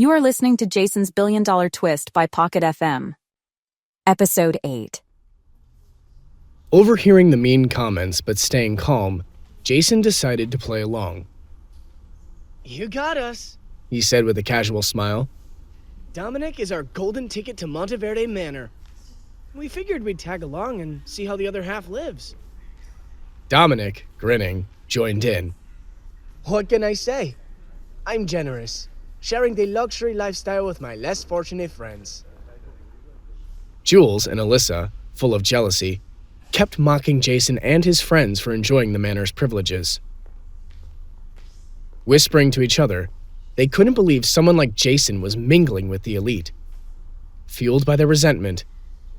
You are listening to Jason's Billion Dollar Twist by Pocket FM. Episode 8. Overhearing the mean comments but staying calm, Jason decided to play along. You got us, he said with a casual smile. Dominic is our golden ticket to Monteverde Manor. We figured we'd tag along and see how the other half lives. Dominic, grinning, joined in. What can I say? I'm generous, sharing the luxury lifestyle with my less fortunate friends. Jules and Alyssa, full of jealousy, kept mocking Jason and his friends for enjoying the manor's privileges. Whispering to each other, they couldn't believe someone like Jason was mingling with the elite. Fueled by their resentment,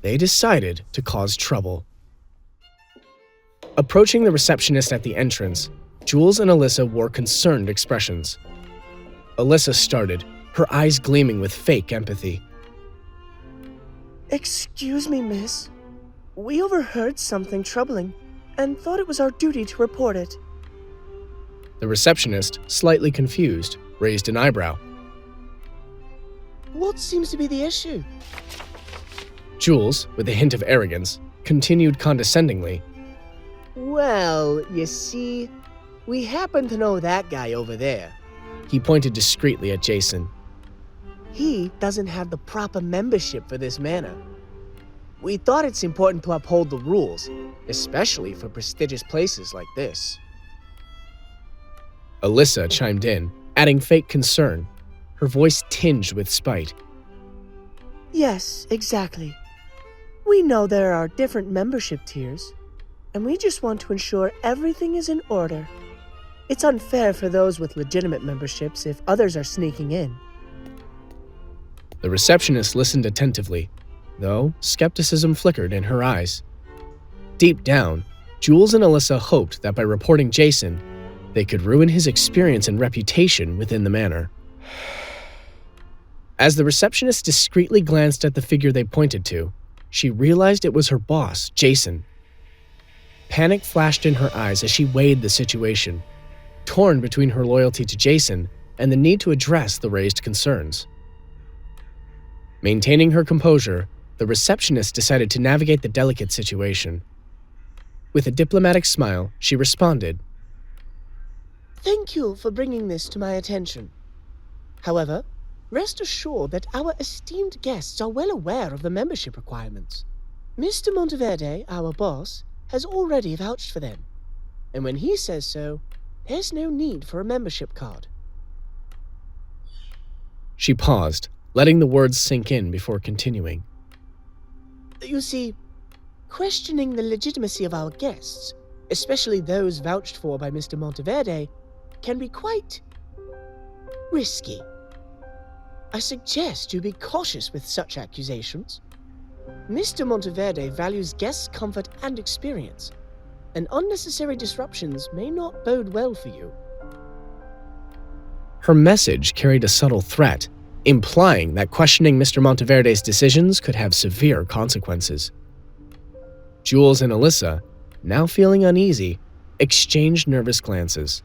they decided to cause trouble. Approaching the receptionist at the entrance, Jules and Alyssa wore concerned expressions. Alyssa started, her eyes gleaming with fake empathy. Excuse me, miss. We overheard something troubling and thought it was our duty to report it. The receptionist, slightly confused, raised an eyebrow. What seems to be the issue? Jules, with a hint of arrogance, continued condescendingly. Well, you see, we happen to know that guy over there. He pointed discreetly at Jason. He doesn't have the proper membership for this manor. We thought it's important to uphold the rules, especially for prestigious places like this. Alyssa chimed in, adding fake concern, her voice tinged with spite. Yes, exactly. We know there are different membership tiers, and we just want to ensure everything is in order. It's unfair for those with legitimate memberships if others are sneaking in. The receptionist listened attentively, though skepticism flickered in her eyes. Deep down, Jules and Alyssa hoped that by reporting Jason, they could ruin his experience and reputation within the manor. As the receptionist discreetly glanced at the figure they pointed to, she realized it was her boss, Jason. Panic flashed in her eyes as she weighed the situation, torn between her loyalty to Jason and the need to address the raised concerns. Maintaining her composure, the receptionist decided to navigate the delicate situation. With a diplomatic smile, she responded, Thank you for bringing this to my attention. However, rest assured that our esteemed guests are well aware of the membership requirements. Mr. Monteverde, our boss, has already vouched for them, and when he says so, there's no need for a membership card. She paused, letting the words sink in before continuing. You see, questioning the legitimacy of our guests, especially those vouched for by Mr. Monteverde, can be quite risky. I suggest you be cautious with such accusations. Mr. Monteverde values guests' comfort and experience, and unnecessary disruptions may not bode well for you. Her message carried a subtle threat, implying that questioning Mr. Monteverde's decisions could have severe consequences. Jules and Alyssa, now feeling uneasy, exchanged nervous glances.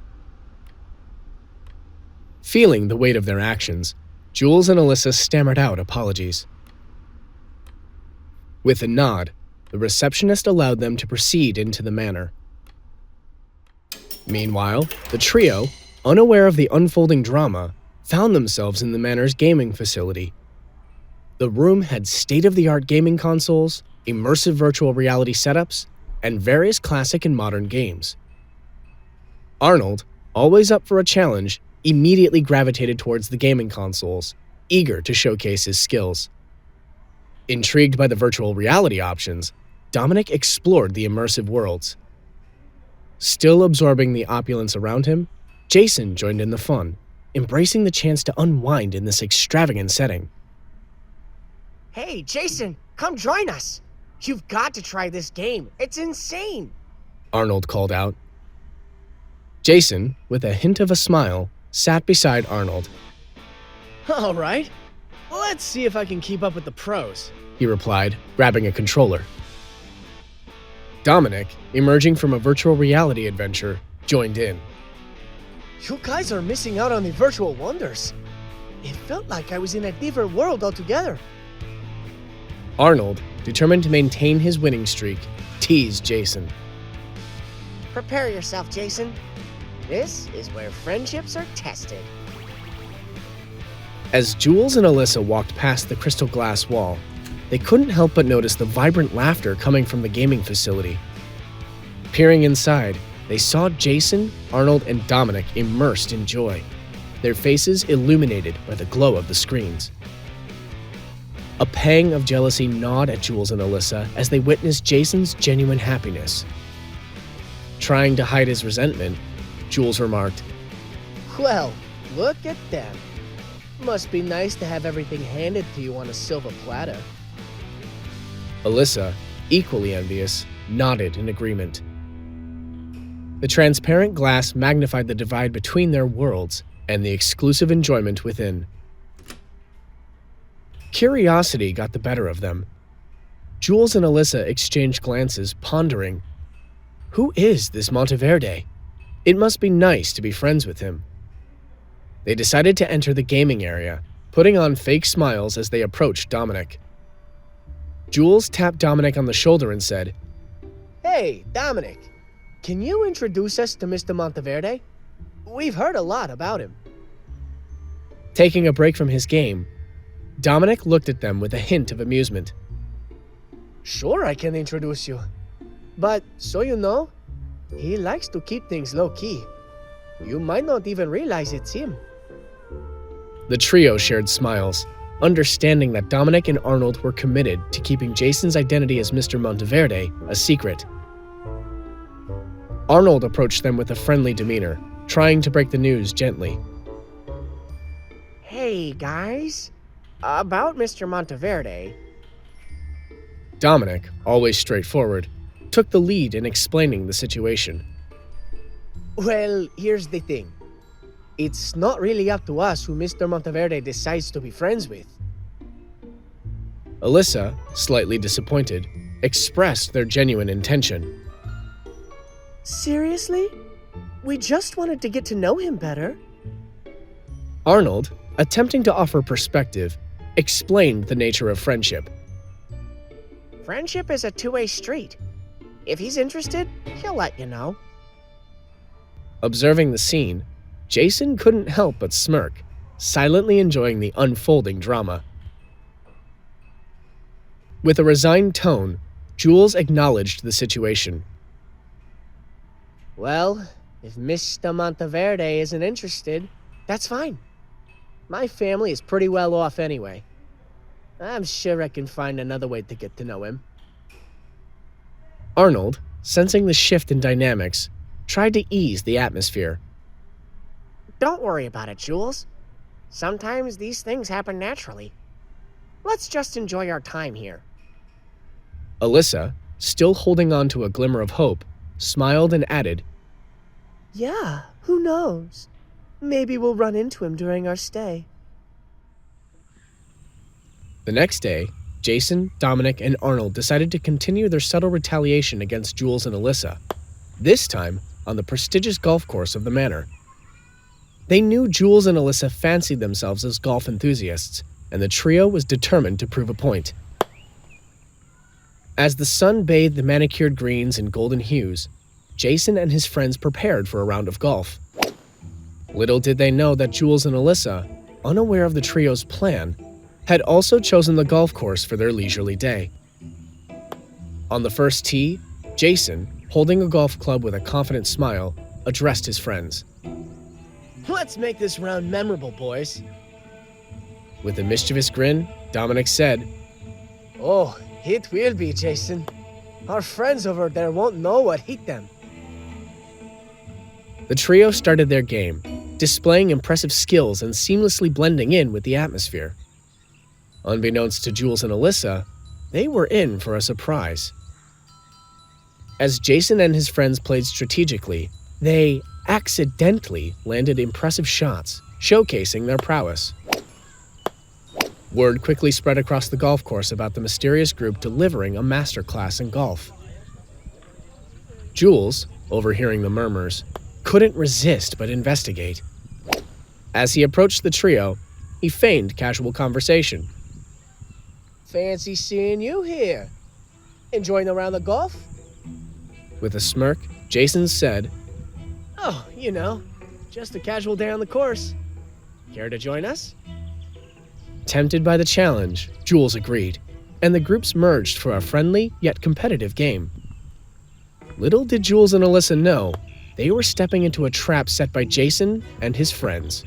Feeling the weight of their actions, Jules and Alyssa stammered out apologies. With a nod, the receptionist allowed them to proceed into the manor. Meanwhile, the trio, unaware of the unfolding drama, found themselves in the manor's gaming facility. The room had state-of-the-art gaming consoles, immersive virtual reality setups, and various classic and modern games. Arnold, always up for a challenge, immediately gravitated towards the gaming consoles, eager to showcase his skills. Intrigued by the virtual reality options, Dominic explored the immersive worlds. Still absorbing the opulence around him, Jason joined in the fun, embracing the chance to unwind in this extravagant setting. Hey, Jason, come join us. You've got to try this game. It's insane. Arnold called out. Jason, with a hint of a smile, sat beside Arnold. All right. Let's see if I can keep up with the pros, he replied, grabbing a controller. Dominic, emerging from a virtual reality adventure, joined in. You guys are missing out on the virtual wonders. It felt like I was in a different world altogether. Arnold, determined to maintain his winning streak, teased Jason. Prepare yourself, Jason. This is where friendships are tested. As Jules and Alyssa walked past the crystal glass wall, they couldn't help but notice the vibrant laughter coming from the gaming facility. Peering inside, they saw Jason, Arnold, and Dominic immersed in joy, their faces illuminated by the glow of the screens. A pang of jealousy gnawed at Jules and Alyssa as they witnessed Jason's genuine happiness. Trying to hide his resentment, Jules remarked, Well, look at them. Must be nice to have everything handed to you on a silver platter. Alyssa, equally envious, nodded in agreement. The transparent glass magnified the divide between their worlds and the exclusive enjoyment within. Curiosity got the better of them. Jules and Alyssa exchanged glances, pondering, who is this Monteverde? It must be nice to be friends with him. They decided to enter the gaming area, putting on fake smiles as they approached Dominic. Jules tapped Dominic on the shoulder and said, Hey, Dominic, can you introduce us to Mr. Monteverde? We've heard a lot about him. Taking a break from his game, Dominic looked at them with a hint of amusement. Sure, I can introduce you. But, so you know, he likes to keep things low-key. You might not even realize it's him. The trio shared smiles, understanding that Dominic and Arnold were committed to keeping Jason's identity as Mr. Monteverde a secret. Arnold approached them with a friendly demeanor, trying to break the news gently. Hey, guys. About Mr. Monteverde. Dominic, always straightforward, took the lead in explaining the situation. Well, here's the thing. It's not really up to us who Mr. Monteverde decides to be friends with. Alyssa, slightly disappointed, expressed their genuine intention. Seriously? We just wanted to get to know him better. Arnold, attempting to offer perspective, explained the nature of friendship. Friendship is a two-way street. If he's interested, he'll let you know. Observing the scene, Jason couldn't help but smirk, silently enjoying the unfolding drama. With a resigned tone, Jules acknowledged the situation. Well, if Mr. Monteverde isn't interested, that's fine. My family is pretty well off anyway. I'm sure I can find another way to get to know him. Arnold, sensing the shift in dynamics, tried to ease the atmosphere. Don't worry about it, Jules. Sometimes these things happen naturally. Let's just enjoy our time here. Alyssa, still holding on to a glimmer of hope, smiled and added, Yeah, who knows? Maybe we'll run into him during our stay. The next day, Jason, Dominic, and Arnold decided to continue their subtle retaliation against Jules and Alyssa, this time on the prestigious golf course of the manor. They knew Jules and Alyssa fancied themselves as golf enthusiasts, and the trio was determined to prove a point. As the sun bathed the manicured greens in golden hues, Jason and his friends prepared for a round of golf. Little did they know that Jules and Alyssa, unaware of the trio's plan, had also chosen the golf course for their leisurely day. On the first tee, Jason, holding a golf club with a confident smile, addressed his friends. Let's make this round memorable, boys. With a mischievous grin, Dominic said, Oh, it will be, Jason. Our friends over there won't know what hit them. The trio started their game, displaying impressive skills and seamlessly blending in with the atmosphere. Unbeknownst to Jules and Alyssa, they were in for a surprise. As Jason and his friends played strategically, they accidentally landed impressive shots, showcasing their prowess. Word quickly spread across the golf course about the mysterious group delivering a masterclass in golf. Jules, overhearing the murmurs, couldn't resist but investigate. As he approached the trio, He feigned casual conversation. Fancy seeing you here. Enjoying a round of golf? With a smirk, Jason said, Oh, just a casual day on the course. Care to join us? Tempted by the challenge, Jules agreed, and the groups merged for a friendly yet competitive game. Little did Jules and Alyssa know, they were stepping into a trap set by Jason and his friends.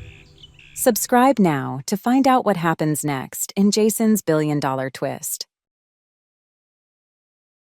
Subscribe now to find out what happens next in Jason's $1 billion twist.